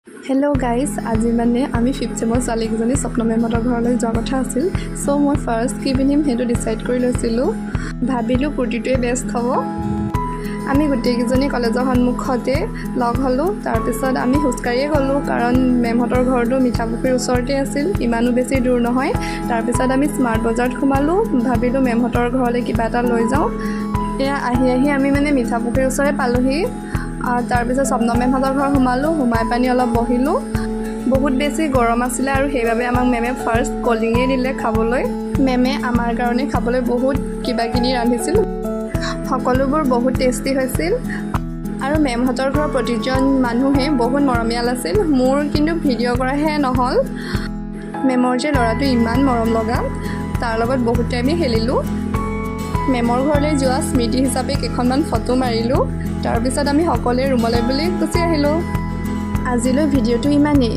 Hello' guys, আজি মানে আমি 5th চেমৰ ছোৱালীকেইজনী স্বপ্ন মেমহঁতৰ ঘৰলৈ যোৱা কথা আছিল। চ' মই ফাৰ্ষ্ট কি পিন্ধিম সেইটো ডিচাইড কৰি লৈছিলোঁ। ভাবিলোঁ কুৰ্তিটোৱে বেষ্ট হ'ব। আমি গোটেইকেইজনী কলেজৰ সন্মুখতে লগ হ'লোঁ। তাৰপিছত আমি খোজকাঢ়িয়ে গ'লোঁ, কাৰণ মেমহঁতৰ ঘৰটো মিঠাপুখুৰীৰ ওচৰতে আছিল, ইমানো বেছি দূৰ নহয়। তাৰপিছত আমি স্মাৰ্ট বজাৰত সোমালোঁ, ভাবিলোঁ মেমহঁতৰ ঘৰলৈ কিবা এটা লৈ যাওঁ। এয়া আহি আমি মানে মিঠাপুখুৰীৰ ওচৰে পালোঁহি। তাৰপিছত স্বপ্ন মেমহঁতৰ ঘৰ সোমালোঁ, সোমাই পানি অলপ বহিলোঁ। বহুত বেছি গৰম আছিলে আৰু সেইবাবে আমাক মেমে ফাৰ্ষ্ট কল্ড্ৰিঙেই দিলে খাবলৈ। মেমে আমাৰ কাৰণে খাবলৈ বহুত কিবাকিনি ৰান্ধিছিল, সকলোবোৰ বহুত টেষ্টি হৈছিল। আৰু মেমহঁতৰ ঘৰৰ প্ৰতিজন মানুহে বহুত মৰমীয়াল আছিল। মোৰ কিন্তু ভিডিঅ' কৰাহে নহ'ল। মেমৰ যে ল'ৰাটো ইমান মৰম লগা, তাৰ লগত বহুত টাইমেই খেলিলোঁ। মেমৰ ঘৰলৈ যোৱা স্মৃতি হিচাপে কেইখনমান ফটো মাৰিলোঁ। তাৰপিছত আমি সকলোৱে ৰুমলৈ বুলি গুচি আহিলোঁ। আজিলৈ ভিডিঅ'টো ইমানেই।